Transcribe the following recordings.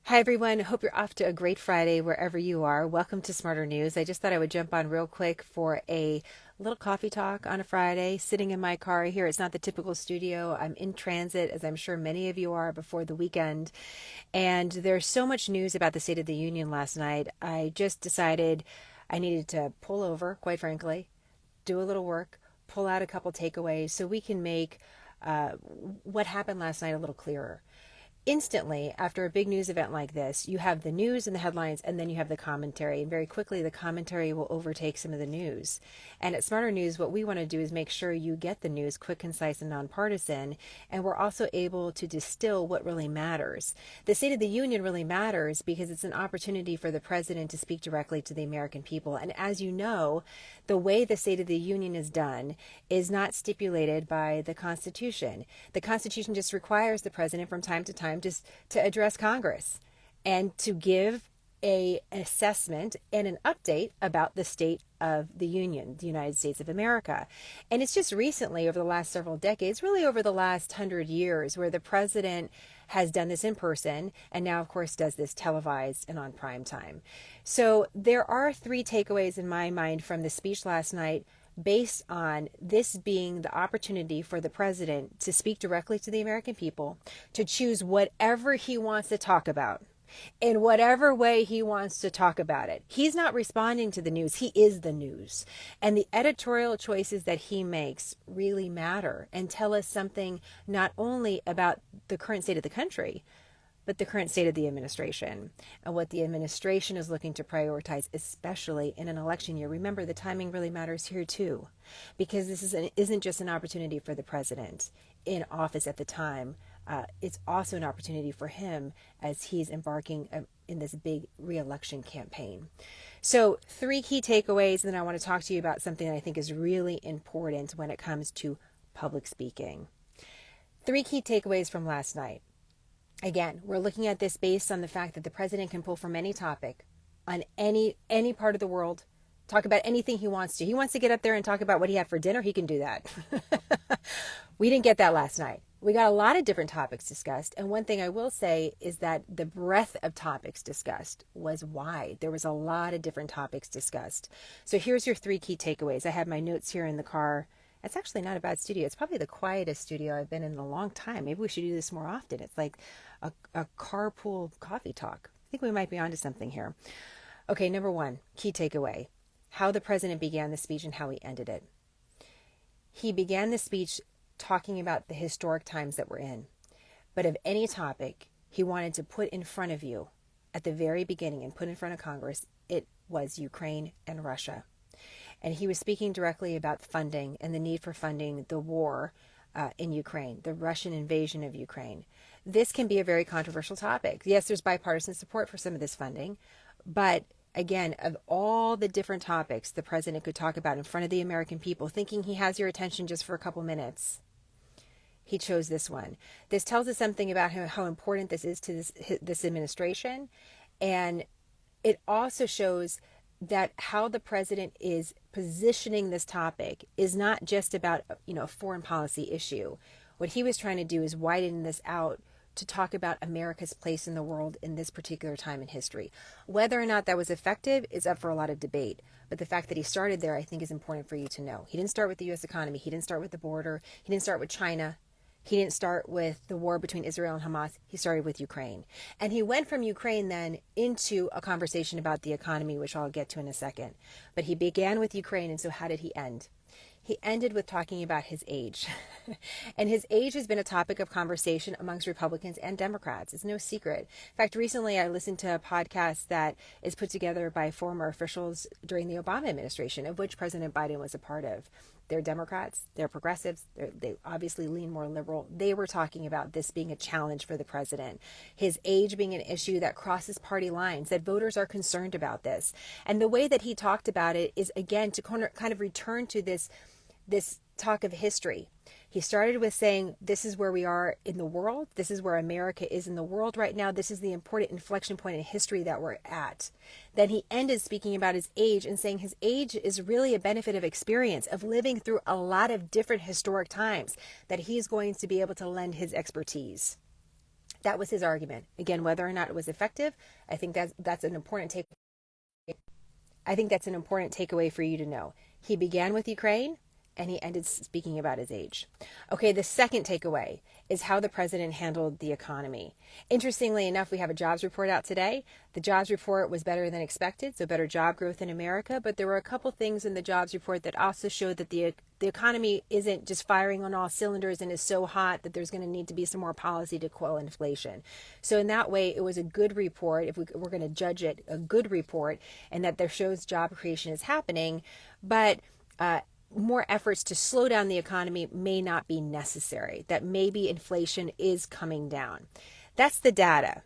Hi, everyone. Hope you're off to a great Friday wherever you are. Welcome to Smarter News. I just thought I would jump on real quick for a little coffee talk on a Friday, sitting in my car here. It's not the typical studio. I'm in transit, as I'm sure many of you are, before the weekend. And there's so much news about the State of the Union last night. I just decided I needed to pull over, quite frankly, do a little work, pull out a couple takeaways so we can make what happened last night a little clearer. Instantly, after a big news event like this, you have the news and the headlines, and then you have the commentary. And very quickly, the commentary will overtake some of the news. And at Smarter News, what we want to do is make sure you get the news quick, concise, and nonpartisan. And we're also able to distill what really matters. The State of the Union really matters because it's an opportunity for the president to speak directly to the American people. And as you know, the way the State of the Union is done is not stipulated by the Constitution. The Constitution just requires the president from time to time just to address Congress and to give an assessment and an update about the state of the Union, the United States of America. And it's just recently, over the last several decades, really over the last 100 years, where the president has done this in person and now, of course, does this televised and on prime time. So there are three takeaways in my mind from the speech last night, based on this being the opportunity for the president to speak directly to the American people, to choose whatever he wants to talk about in whatever way he wants to talk about it. He's not responding to the news. He is the news. And the editorial choices that he makes really matter and tell us something not only about the current state of the country, but the current state of the administration and what the administration is looking to prioritize, especially in an election year. Remember, the timing really matters here too, because isn't just an opportunity for the president in office at the time. It's also an opportunity for him as he's embarking in this big re-election campaign. So 3 key takeaways, and then I want to talk to you about something that I think is really important when it comes to public speaking. 3 key takeaways from last night. Again, we're looking at this based on the fact that the president can pull from any topic on any part of the world, talk about anything he wants to. He wants to get up there and talk about what he had for dinner. He can do that. We didn't get that last night. We got a lot of different topics discussed. And one thing I will say is that the breadth of topics discussed was wide. There was a lot of different topics discussed. So here's your 3 key takeaways. I have my notes here in the car. It's actually not a bad studio. It's probably the quietest studio I've been in a long time. Maybe we should do this more often. It's like a carpool coffee talk. I think we might be onto something here. Okay, number 1, key takeaway. How the president began the speech and how he ended it. He began the speech talking about the historic times that we're in. But of any topic he wanted to put in front of you at the very beginning and put in front of Congress, it was Ukraine and Russia. And he was speaking directly about funding and the need for funding the war in Ukraine, the Russian invasion of Ukraine. This can be a very controversial topic. Yes, there's bipartisan support for some of this funding, but again, of all the different topics the president could talk about in front of the American people, thinking he has your attention just for a couple minutes, he chose this one. This tells us something about how important this is to this administration, and it also shows that how the president is positioning this topic is not just about a foreign policy issue. What he was trying to do is widen this out to talk about America's place in the world in this particular time in history. Whether or not that was effective is up for a lot of debate. But the fact that he started there, I think, is important for you to know. He didn't start with the U.S. economy. He didn't start with the border. He didn't start with China. He didn't start with the war between Israel and Hamas. He started with Ukraine. And he went from Ukraine then into a conversation about the economy, which I'll get to in a second. But he began with Ukraine, and so how did he end? He ended with talking about his age. And his age has been a topic of conversation amongst Republicans and Democrats. It's no secret. In fact, recently I listened to a podcast that is put together by former officials during the Obama administration, of which President Biden was a part of. They're Democrats, they're progressives, they obviously lean more liberal. They were talking about this being a challenge for the president, his age being an issue that crosses party lines, that voters are concerned about this. And the way that he talked about it is, again, to kind of return to this talk of history. He started with saying, this is where we are in the world. This is where America is in the world right now. This is the important inflection point in history that we're at. Then he ended speaking about his age and saying his age is really a benefit of experience, of living through a lot of different historic times, that he's going to be able to lend his expertise. That was his argument. Again, whether or not it was effective, I think that's an important take. I think that's an important takeaway for you to know. He began with Ukraine and he ended speaking about his age. Okay, the second takeaway is how the president handled the economy. Interestingly enough, we have a jobs report out today. The jobs report was better than expected, so better job growth in America, but there were a couple things in the jobs report that also showed that the economy isn't just firing on all cylinders and is so hot that there's going to need to be some more policy to quell inflation. So in that way, it was a good report, if we're going to judge it, a good report, and that there shows job creation is happening, but more efforts to slow down the economy may not be necessary, that maybe inflation is coming down. That's the data.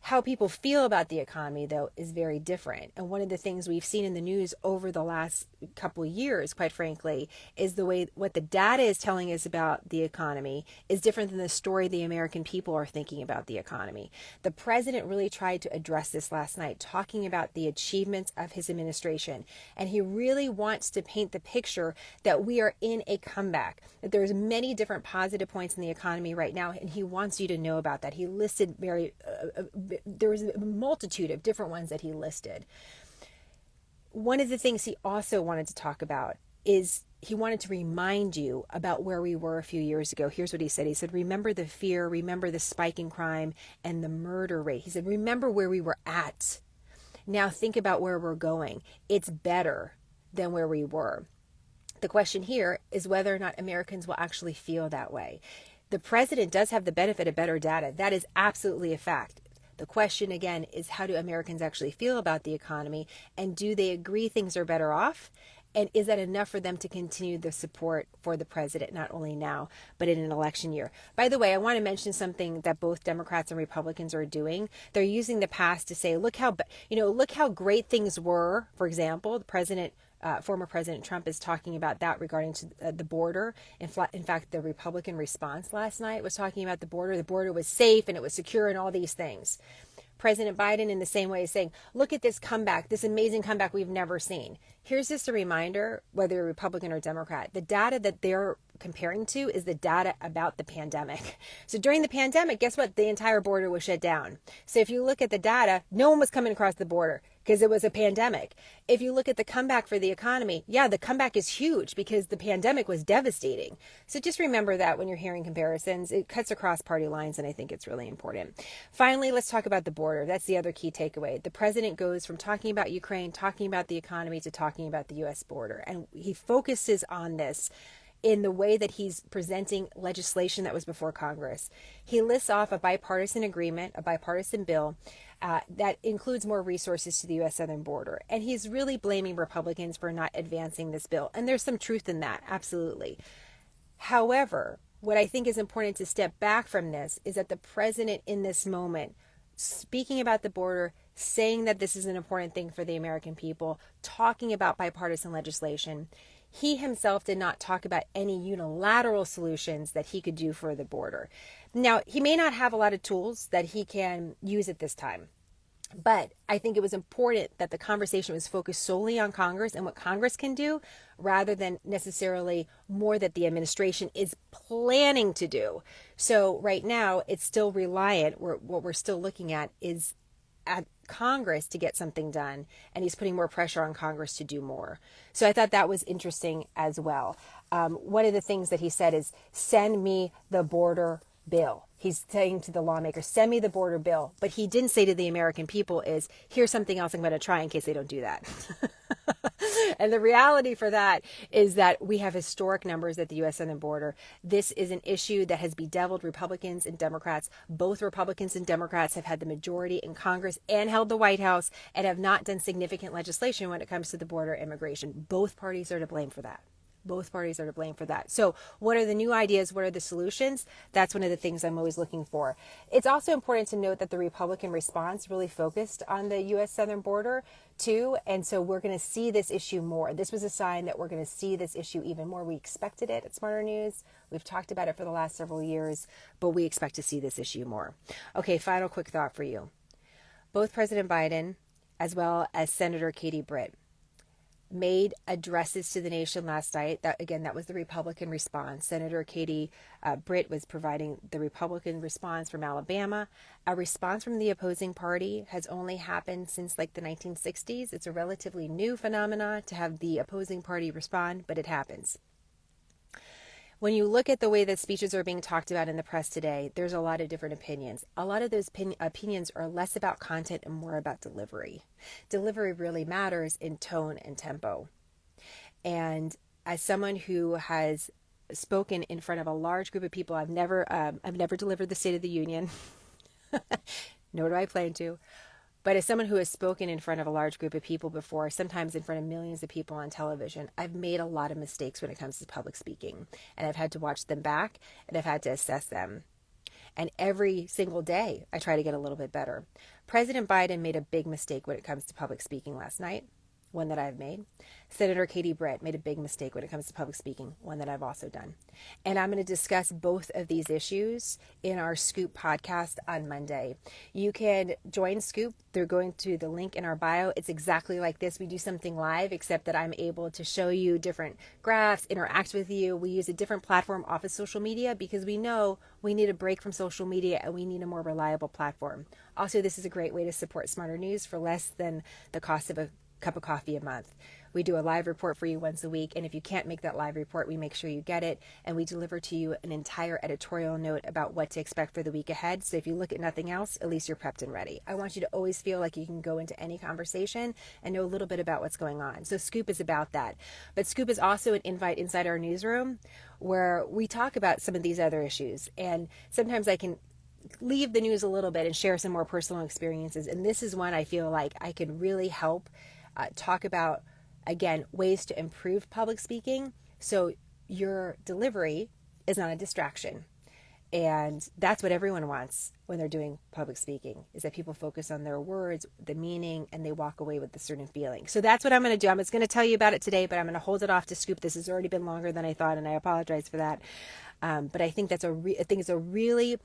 How people feel about the economy, though, is very different. And one of the things we've seen in the news over the last couple of years, quite frankly, is the way what the data is telling us about the economy is different than the story the American people are thinking about the economy. The president really tried to address this last night, talking about the achievements of his administration. And he really wants to paint the picture that we are in a comeback, that there's many different positive points in the economy right now, and he wants you to know about that. He listed there was a multitude of different ones that he listed. One of the things he also wanted to talk about is he wanted to remind you about where we were a few years ago. Here's what he said. He said, remember the fear, remember the spike in crime and the murder rate. He said, remember where we were at. Now think about where we're going. It's better than where we were. The question here is whether or not Americans will actually feel that way. The president does have the benefit of better data. That is absolutely a fact. The question, again, is how do Americans actually feel about the economy, and do they agree things are better off? And is that enough for them to continue the support for the president, not only now, but in an election year? By the way, I want to mention something that both Democrats and Republicans are doing. They're using the past to say, look how great things were. For example, former President Trump is talking about that regarding to the border. In fact, the Republican response last night was talking about the border. The border was safe and it was secure and all these things. President Biden, in the same way, is saying, look at this comeback, this amazing comeback we've never seen. Here's just a reminder, whether you're Republican or Democrat, the data that they're comparing to is the data about the pandemic. So during the pandemic, guess what? The entire border was shut down. So if you look at the data, no one was coming across the border because it was a pandemic. If you look at the comeback for the economy, yeah, the comeback is huge because the pandemic was devastating. So just remember that when you're hearing comparisons. It cuts across party lines, and I think it's really important. Finally, let's talk about the border. That's the other key takeaway. The president goes from talking about Ukraine, talking about the economy, to talking about the U.S. border. And he focuses on this in the way that he's presenting legislation that was before Congress. He lists off a bipartisan agreement, a bipartisan bill that includes more resources to the U.S. southern border. And he's really blaming Republicans for not advancing this bill. And there's some truth in that, absolutely. However, what I think is important to step back from this is that the president in this moment, speaking about the border, saying that this is an important thing for the American people, talking about bipartisan legislation, he himself did not talk about any unilateral solutions that he could do for the border. Now, he may not have a lot of tools that he can use at this time, but I think it was important that the conversation was focused solely on Congress and what Congress can do, rather than necessarily more that the administration is planning to do. So right now, it's still reliant. What we're still looking at is at Congress to get something done, and he's putting more pressure on Congress to do more. So I thought that was interesting as well. One of the things that he said is, send me the border bill. He's saying to the lawmakers, send me the border bill. But he didn't say to the American people is, here's something else I'm going to try in case they don't do that. And the reality for that is that we have historic numbers at the U.S. southern border. This is an issue that has bedeviled Republicans and Democrats. Both Republicans and Democrats have had the majority in Congress and held the White House and have not done significant legislation when it comes to the border immigration. Both parties are to blame for that. Both parties are to blame for that. So what are the new ideas? What are the solutions? That's one of the things I'm always looking for. It's also important to note that the Republican response really focused on the U.S. southern border too. And so we're going to see this issue more. This was a sign that we're going to see this issue even more. We expected it at SmartHER News. We've talked about it for the last several years, but we expect to see this issue more. Okay, final quick thought for you. Both President Biden as well as Senator Katie Britt, made addresses to the nation last night. That was the Republican response. Senator Katie Britt was providing the Republican response from Alabama. A response from the opposing party has only happened since like the 1960s. It's a relatively new phenomenon to have the opposing party respond, but it happens. When you look at the way that speeches are being talked about in the press today, there's a lot of different opinions. A lot of those opinions are less about content and more about delivery. Delivery really matters in tone and tempo. And as someone who has spoken in front of a large group of people, I've never delivered the State of the Union, nor do I plan to. But as someone who has spoken in front of a large group of people before, sometimes in front of millions of people on television, I've made a lot of mistakes when it comes to public speaking. And I've had to watch them back, and I've had to assess them. And every single day, I try to get a little bit better. President Biden made a big mistake when it comes to public speaking last night, one that I've made. Senator Katie Britt made a big mistake when it comes to public speaking, one that I've also done. And I'm going to discuss both of these issues in our Scoop podcast on Monday. You can join Scoop through going to the link in our bio. It's exactly like this. We do something live, except that I'm able to show you different graphs, interact with you. We use a different platform off of social media because we know we need a break from social media and we need a more reliable platform. Also, this is a great way to support Smarter News for less than the cost of a cup of coffee a month. We do a live report for you once a week, and if you can't make that live report, we make sure you get it, and we deliver to you an entire editorial note about what to expect for the week ahead. So if you look at nothing else, at least you're prepped and ready. I want you to always feel like you can go into any conversation and know a little bit about what's going on. So Scoop is about that. But Scoop is also an invite inside our newsroom where we talk about some of these other issues, and sometimes I can leave the news a little bit and share some more personal experiences, and this is one I feel like I could really help talk about, again, ways to improve public speaking so your delivery is not a distraction. And that's what everyone wants when they're doing public speaking, is that people focus on their words, the meaning, and they walk away with a certain feeling. So that's what I'm going to do. I'm just going to tell you about it today, but I'm going to hold it off to Scoop. This has already been longer than I thought, and I apologize for that. But I think I think it's a really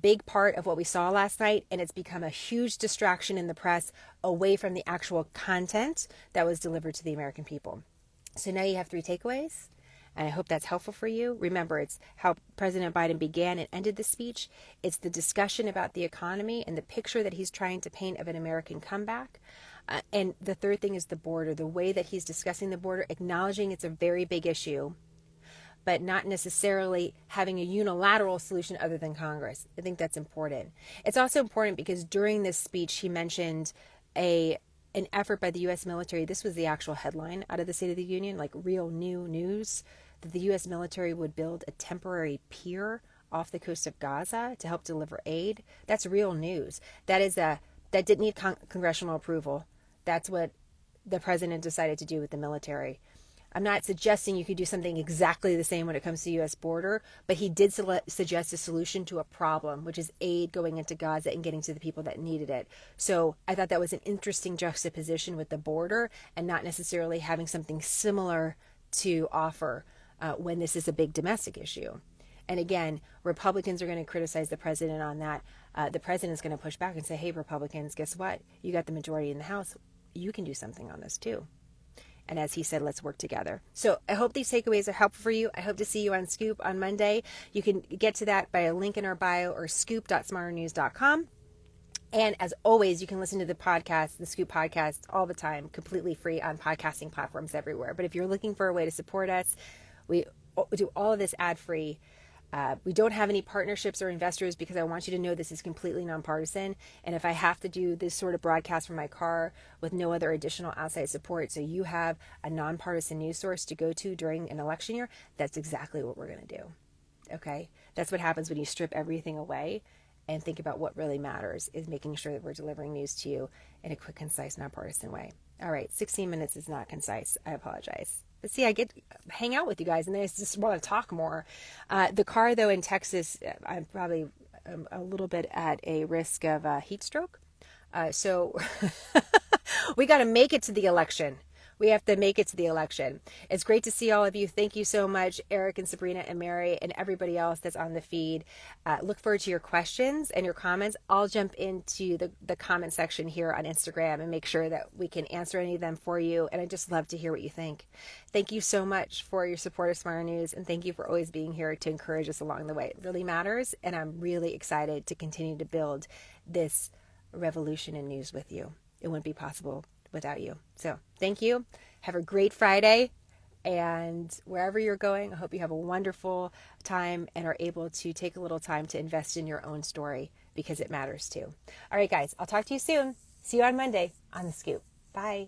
big part of what we saw last night, and it's become a huge distraction in the press away from the actual content that was delivered to the American people. So now you have 3 takeaways, and I hope that's helpful for you. Remember, it's how President Biden began and ended the speech. It's the discussion about the economy and the picture that he's trying to paint of an American comeback. And the third thing is the border, the way that he's discussing the border, acknowledging it's a very big issue, but not necessarily having a unilateral solution other than Congress. I think that's important. It's also important because during this speech, he mentioned an effort by the U.S. military. This was the actual headline out of the State of the Union, like real new news, that the U.S. military would build a temporary pier off the coast of Gaza to help deliver aid. That's real news. That didn't need congressional approval. That's what the president decided to do with the military. I'm not suggesting you could do something exactly the same when it comes to the U.S. border, but he did suggest a solution to a problem, which is aid going into Gaza and getting to the people that needed it. So I thought that was an interesting juxtaposition with the border and not necessarily having something similar to offer when this is a big domestic issue. And again, Republicans are going to criticize the president on that. The president's going to push back and say, hey, Republicans, guess what? You got the majority in the House. You can do something on this too. And as he said, let's work together. So I hope these takeaways are helpful for you. I hope to see you on Scoop on Monday. You can get to that by a link in our bio or scoop.smarternews.com. And as always, you can listen to the podcast, the Scoop podcast, all the time, completely free on podcasting platforms everywhere. But if you're looking for a way to support us, we do all of this ad-free. We don't have any partnerships or investors because I want you to know this is completely nonpartisan. And if I have to do this sort of broadcast from my car with no other additional outside support, so you have a nonpartisan news source to go to during an election year, that's exactly what we're going to do. Okay? That's what happens when you strip everything away and think about what really matters, is making sure that we're delivering news to you in a quick, concise, nonpartisan way. All right, 16 minutes is not concise. I apologize. But see, I get hang out with you guys, and then I just want to talk more. The car, though, in Texas, I'm probably a little bit at a risk of heat stroke. So we got to make it to the election. We have to make it to the election. It's great to see all of you. Thank you so much, Eric and Sabrina and Mary and everybody else that's on the feed. Look forward to your questions and your comments. I'll jump into the comment section here on Instagram and make sure that we can answer any of them for you. And I just love to hear what you think. Thank you so much for your support of SmartHER News, and thank you for always being here to encourage us along the way. It really matters, and I'm really excited to continue to build this revolution in news with you. It wouldn't be possible without you. So thank you. Have a great Friday. And wherever you're going, I hope you have a wonderful time and are able to take a little time to invest in your own story, because it matters too. All right, guys, I'll talk to you soon. See you on Monday on The Scoop. Bye.